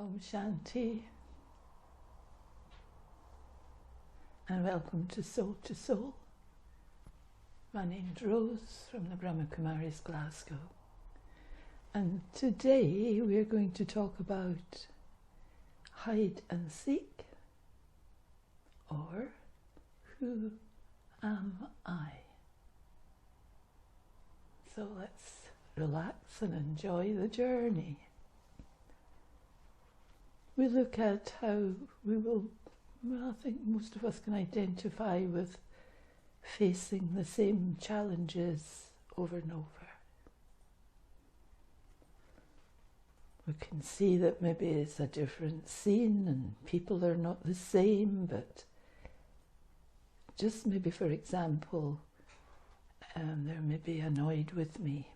Om Shanti, and welcome to Soul to Soul. My name's Rose from the Brahma Kumaris, Glasgow, and today we're going to talk about hide and seek, or who am I? So let's relax and enjoy the journey. We look at how I think most of us can identify with facing the same challenges over and over. We can see that maybe it's a different scene and people are not the same, but just maybe, for example, they're maybe annoyed with me,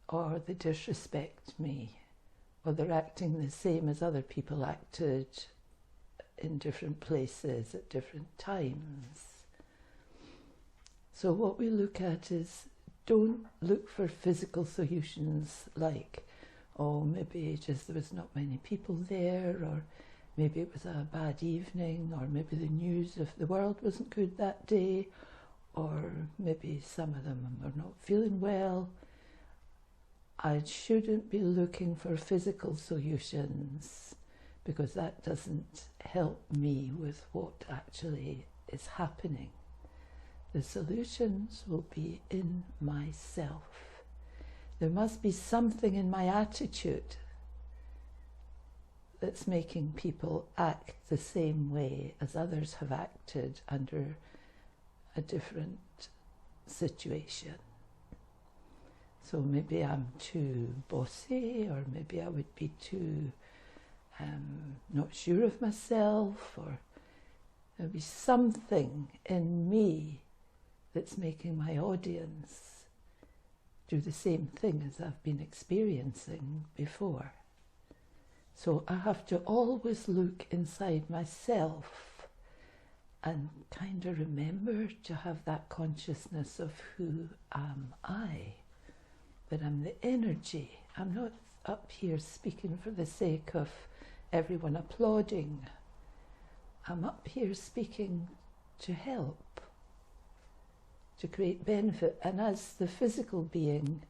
or they disrespect me, or they're acting the same as other people acted in different places at different times. So what we look at is, don't look for physical solutions like, oh, maybe just there was not many people there, or maybe it was a bad evening, or maybe the news of the world wasn't good that day, or maybe some of them are not feeling well. I shouldn't be looking for physical solutions, because that doesn't help me with what actually is happening. The solutions will be in myself. There must be something in my attitude that's making people act the same way as others have acted under a different situation. So maybe I'm too bossy, or maybe I would be too not sure of myself, or there'll be something in me that's making my audience do the same thing as I've been experiencing before. So I have to always look inside myself and kind of remember to have that consciousness of who am I. That I'm the energy. I'm not up here speaking for the sake of everyone applauding. I'm up here speaking to help, to create benefit. And as the physical being,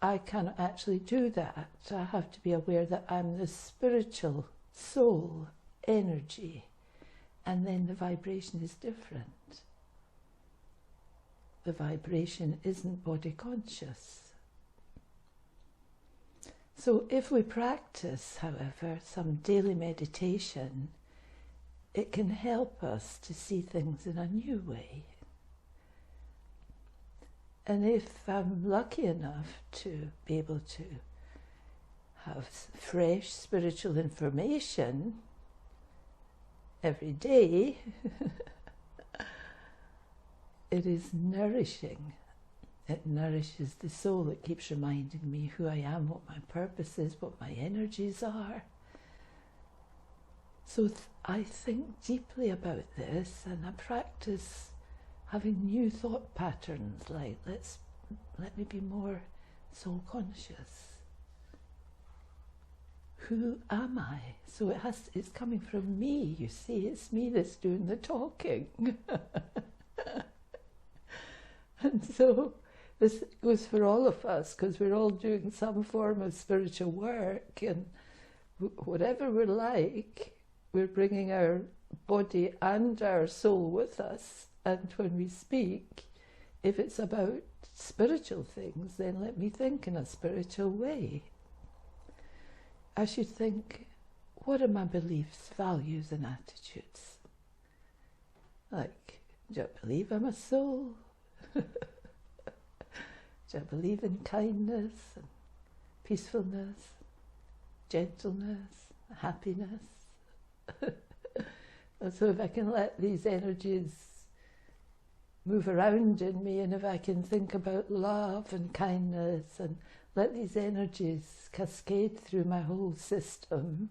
I cannot actually do that. I have to be aware that I'm the spiritual soul energy, and then the vibration is different. The vibration isn't body conscious. So if we practice, however, some daily meditation, it can help us to see things in a new way. And if I'm lucky enough to be able to have fresh spiritual information every day, it is nourishing. It nourishes the soul. It keeps reminding me who I am, what my purpose is, what my energies are. So I think deeply about this, and I practice having new thought patterns, like let me be more soul conscious. Who am I? So it's coming from me, you see. It's me that's doing the talking. And so this goes for all of us, because we're all doing some form of spiritual work, and whatever we're like, we're bringing our body and our soul with us. And when we speak, if it's about spiritual things, then let me think in a spiritual way. I should think, what are my beliefs, values and attitudes? Like, do I believe I'm a soul? Do I believe in kindness and peacefulness, gentleness, happiness? And so if I can let these energies move around in me, and if I can think about love and kindness and let these energies cascade through my whole system,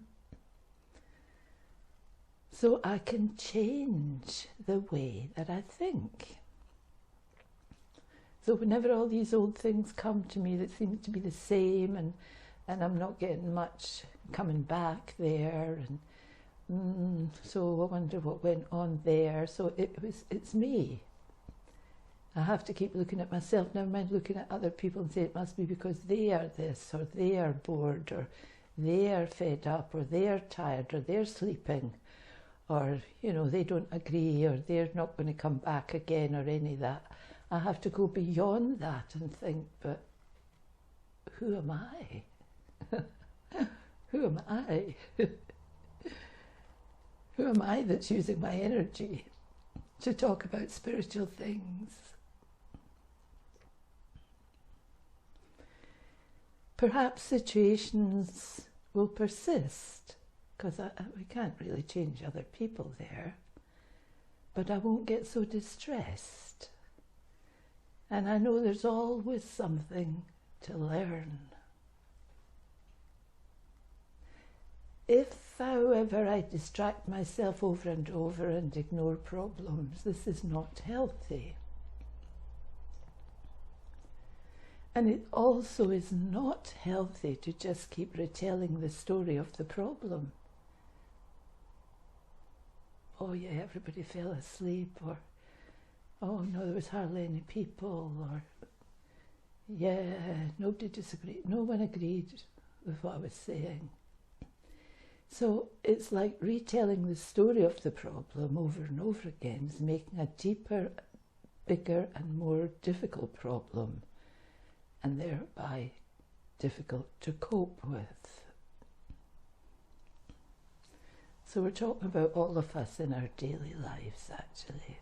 so I can change the way that I think. So whenever all these old things come to me that seem to be the same, and and I'm not getting much coming back there, and so I wonder what went on there. So it's me. I have to keep looking at myself, never mind looking at other people and say it must be because they are this, or they are bored, or they are fed up, or they are tired, or they're sleeping, or, you know, they don't agree, or they're not going to come back again, or any of that. I have to go beyond that and think, but who am I? Who am I? Who am I that's using my energy to talk about spiritual things? Perhaps situations will persist, because we can't really change other people there, but I won't get so distressed. And I know there's always something to learn. If, however, I distract myself over and over and ignore problems, this is not healthy. And it also is not healthy to just keep retelling the story of the problem. Oh yeah, everybody fell asleep, or oh no, there was hardly any people, or yeah, nobody disagreed, no one agreed with what I was saying. So it's like retelling the story of the problem over and over again is making a deeper, bigger and more difficult problem, and thereby difficult to cope with. So we're talking about all of us in our daily lives, actually.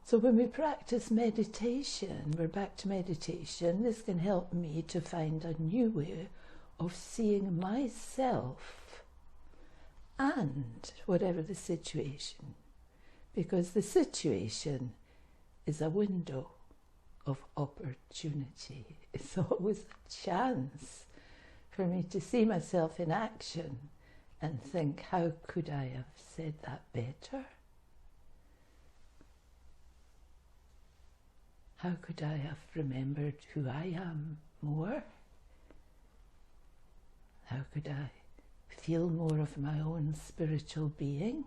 So when we practice meditation, we're back to meditation, this can help me to find a new way of seeing myself and whatever the situation, because the situation is a window of opportunity. It's always a chance for me to see myself in action and think, how could I have said that better? How could I have remembered who I am more? How could I feel more of my own spiritual being?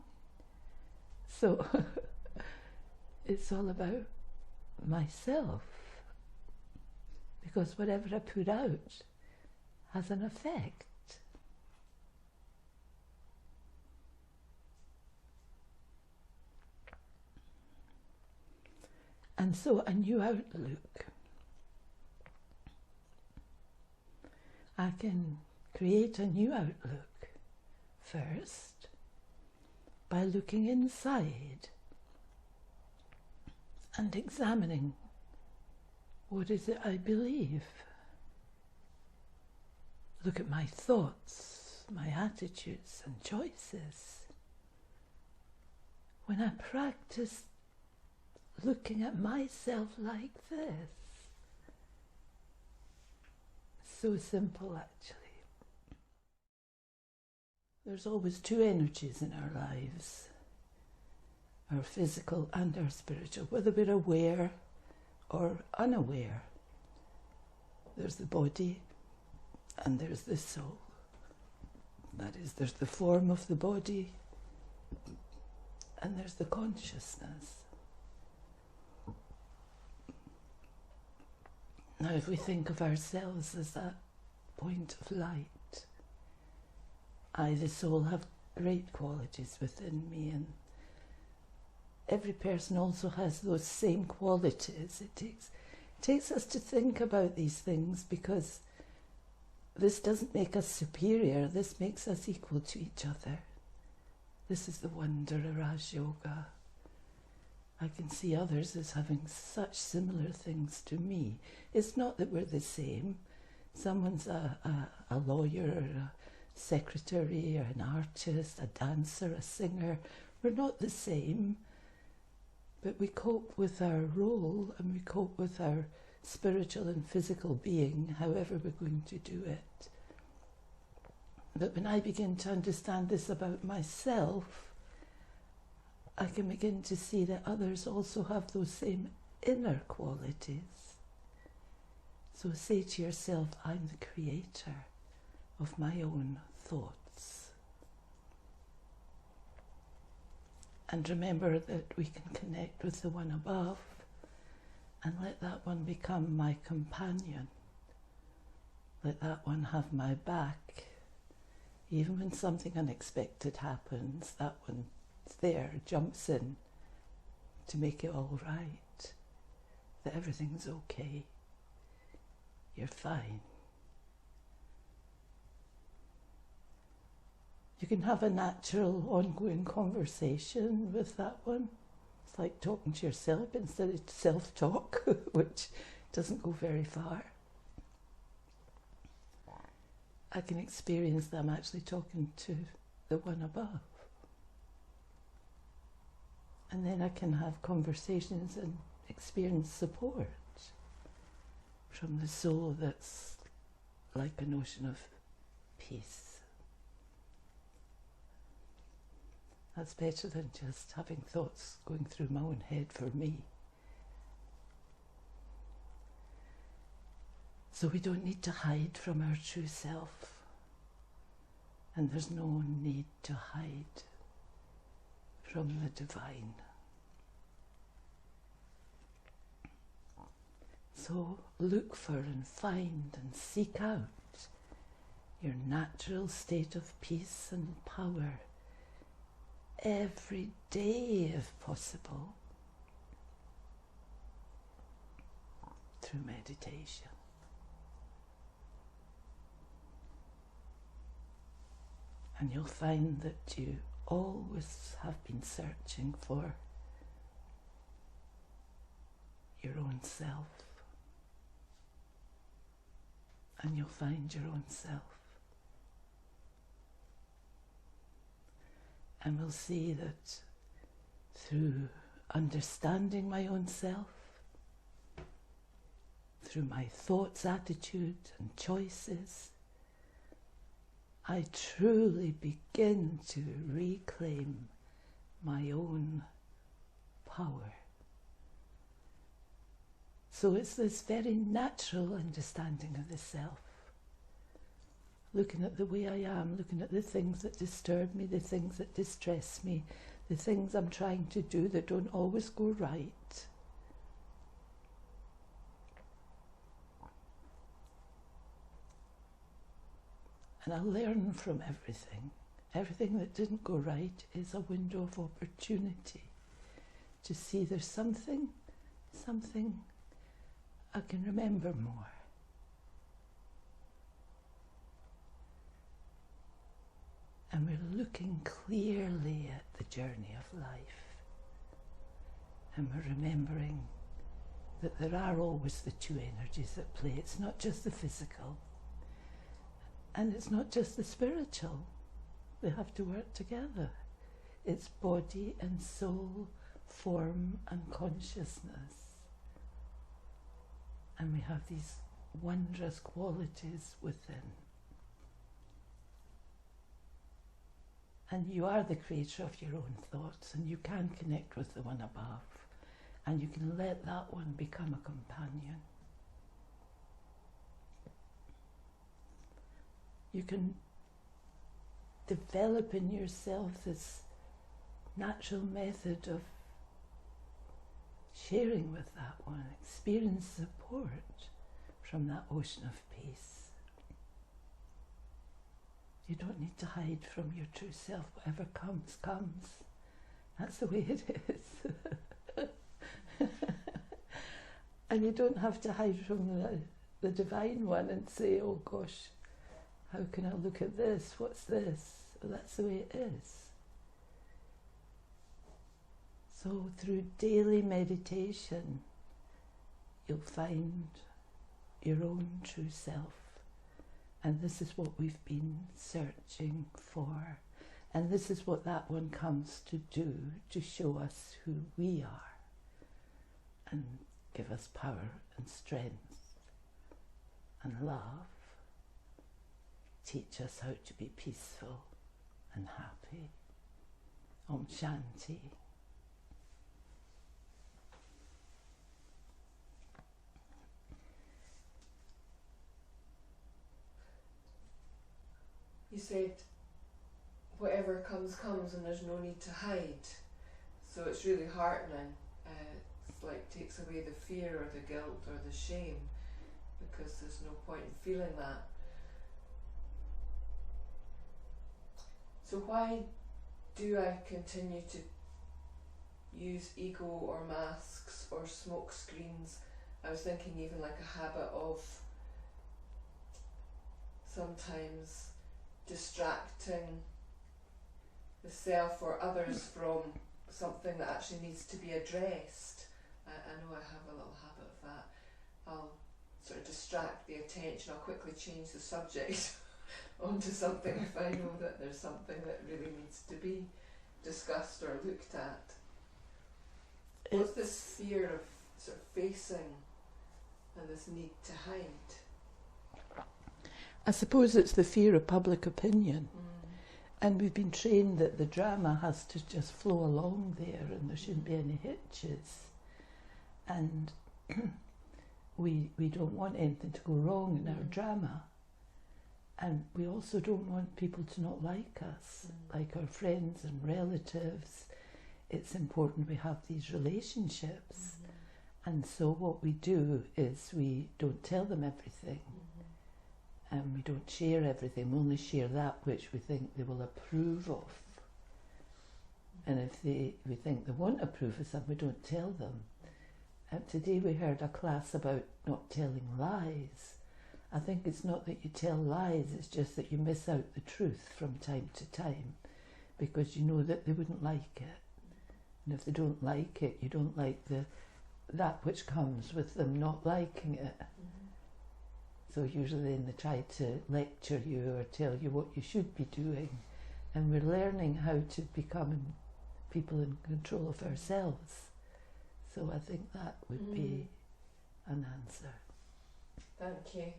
So it's all about myself, because whatever I put out has an effect. And so a new outlook. I can create a new outlook first by looking inside and examining, what is it I believe? Look at my thoughts, my attitudes and choices. When I practice looking at myself like this, so simple actually. There's always two energies in our lives, our physical and our spiritual, whether we're aware or unaware. There's the body and there's the soul. That is, there's the form of the body and there's the consciousness. Now, if we think of ourselves as that point of light, I, the soul, have great qualities within me, and every person also has those same qualities. It takes us to think about these things, because this doesn't make us superior, this makes us equal to each other. This is the wonder of Raj Yoga. I can see others as having such similar things to me. It's not that we're the same. Someone's a lawyer, or a secretary, or an artist, a dancer, a singer. We're not the same, but we cope with our role and we cope with our spiritual and physical being, however we're going to do it. But when I begin to understand this about myself, I can begin to see that others also have those same inner qualities. So say to yourself, I'm the creator of my own thoughts. And remember that we can connect with the one above and let that one become my companion. Let that one have my back. Even when something unexpected happens, that one's there, jumps in to make it all right. That everything's okay. You're fine. You can have a natural, ongoing conversation with that one. It's like talking to yourself instead of self-talk, which doesn't go very far. I can experience that I'm actually talking to the one above. And then I can have conversations and experience support from the soul that's like an ocean of peace. That's better than just having thoughts going through my own head for me. So we don't need to hide from our true self. And there's no need to hide from the divine. So look for and find and seek out your natural state of peace and power every day if possible through meditation. And you'll find that you always have been searching for your own self. And you'll find your own self. And we'll see that through understanding my own self, through my thoughts, attitude and choices, I truly begin to reclaim my own power. So it's this very natural understanding of the self. Looking at the way I am, looking at the things that disturb me, the things that distress me, the things I'm trying to do that don't always go right. And I learn from everything. Everything that didn't go right is a window of opportunity to see there's something I can remember more. And we're looking clearly at the journey of life. And we're remembering that there are always the two energies at play. It's not just the physical. And it's not just the spiritual. They have to work together. It's body and soul, form and consciousness. And we have these wondrous qualities within. And you are the creator of your own thoughts, and you can connect with the one above, and you can let that one become a companion. You can develop in yourself this natural method of sharing with that one, experience support from that ocean of peace. You don't need to hide from your true self. Whatever comes, comes. That's the way it is. And you don't have to hide from the divine one and say, oh gosh, how can I look at this? What's this? Well, that's the way it is. So through daily meditation, you'll find your own true self. And this is what we've been searching for. And this is what that one comes to do, to show us who we are and give us power and strength and love. Teach us how to be peaceful and happy. Om Shanti. you said whatever comes comes and there's no need to hide. So it's really heartening. It's like takes away the fear or the guilt or the shame, because there's no point in feeling that. So why do I continue to use ego or masks or smoke screens? I was thinking even like a habit of sometimes distracting the self or others from something that actually needs to be addressed. I know I have a little habit of that. I'll sort of distract the attention, I'll quickly change the subject onto something if I know that there's something that really needs to be discussed or looked at. What's this fear of sort of facing and this need to hide? I suppose it's the fear of public opinion. And we've been trained that the drama has to just flow along there and there shouldn't be any hitches. And we don't want anything to go wrong in our drama. And we also don't want people to not like us, like our friends and relatives. It's important we have these relationships. And so what we do is we don't tell them everything. And we don't share everything, we only share that which we think they will approve of. And if we think they won't approve of something, we don't tell them. And today we heard a class about not telling lies. I think it's not that you tell lies, it's just that you miss out the truth from time to time, because you know that they wouldn't like it. And if they don't like it, you don't like that which comes with them not liking it. So usually then they try to lecture you or tell you what you should be doing. And we're learning how to become people in control of ourselves. So I think that would be an answer. Thank you.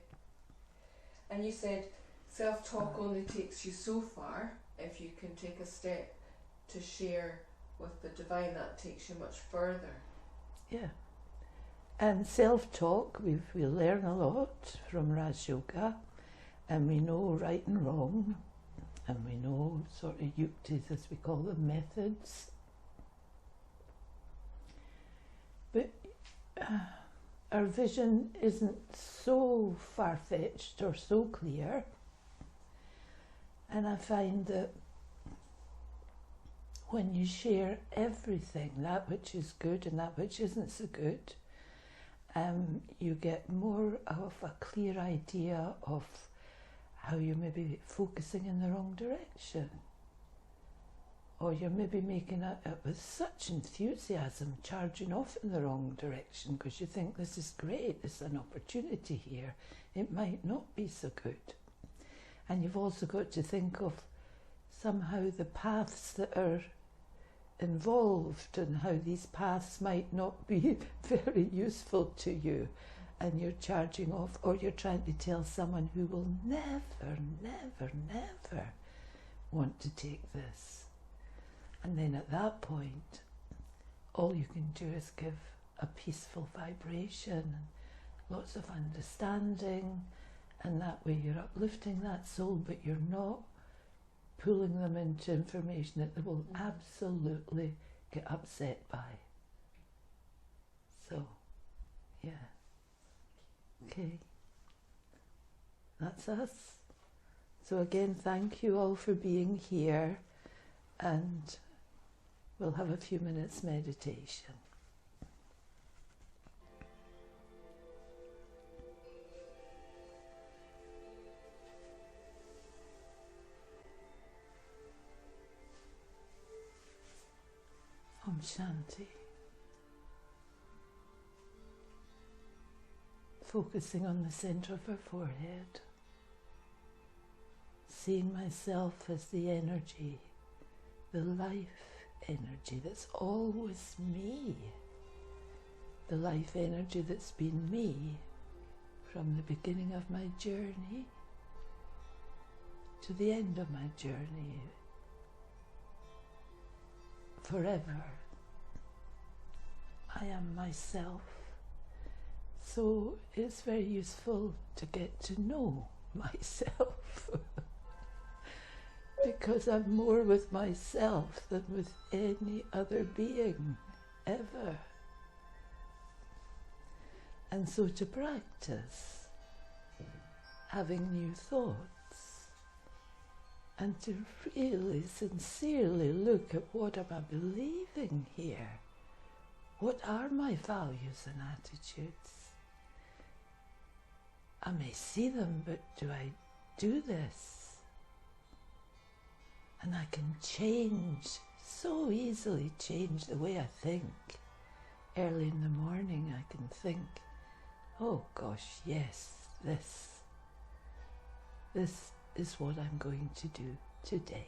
And you said self-talk only takes you so far. If you can take a step to share with the divine, that takes you much further. Yeah. And self-talk, we learn a lot from Raj Yoga, and we know right and wrong, and we know sort of yuktis, as we call them, methods. But our vision isn't so far-fetched or so clear, and I find that when you share everything, that which is good and that which isn't so good, you get more of a clear idea of how you're maybe focusing in the wrong direction. Or you're maybe making it with such enthusiasm, charging off in the wrong direction because you think this is great, there's an opportunity here. It might not be so good. And you've also got to think of somehow the paths that are involved and how these paths might not be very useful to you, and you're charging off, or you're trying to tell someone who will never, never, never want to take this. And then at that point, all you can do is give a peaceful vibration and lots of understanding, and that way you're uplifting that soul, but you're not pulling them into information that they will absolutely get upset by. So, yeah. Okay. That's us. So again, thank you all for being here, and we'll have a few minutes meditation. Om Shanti. Focusing on the center of our forehead. Seeing myself as the energy, the life energy that's always me. The life energy that's been me from the beginning of my journey to the end of my journey. Forever. I am myself. So it's very useful to get to know myself. because I'm more with myself than with any other being ever. And so to practice having new thoughts and to really sincerely look at what am I believing here? What are my values and attitudes? I may see them, but do I do this? And I can so easily change the way I think. Early in the morning I can think, oh gosh, yes, this is what I'm going to do today.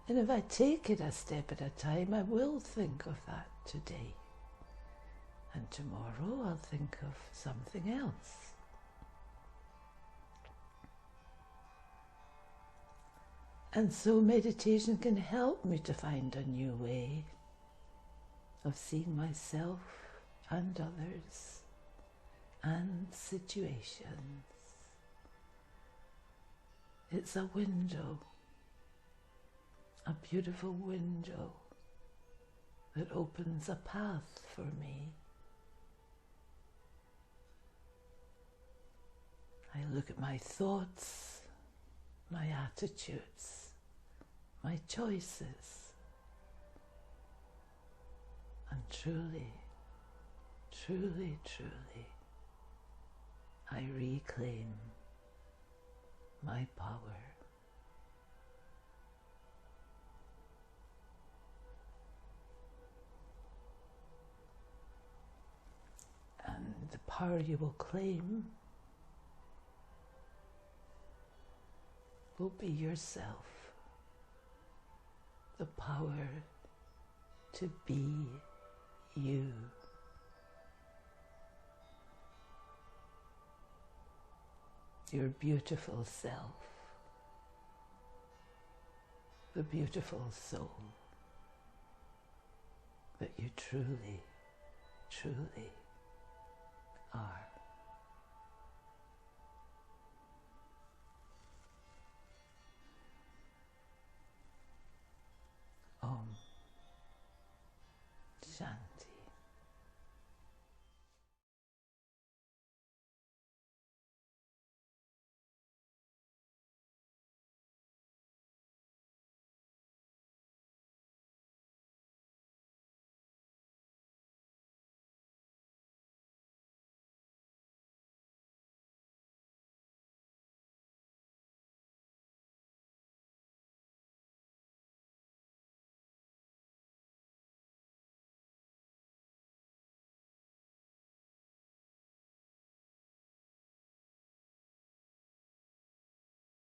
And if I take it a step at a time, I will think of that today. And tomorrow I'll think of something else. And so meditation can help me to find a new way of seeing myself and others and situations. It's a window, a beautiful window that opens a path for me. I look at my thoughts, my attitudes, my choices, and truly, truly, truly, I reclaim my power. And the power you will claim will be yourself. The power to be you. Your beautiful self. The beautiful soul that you truly, truly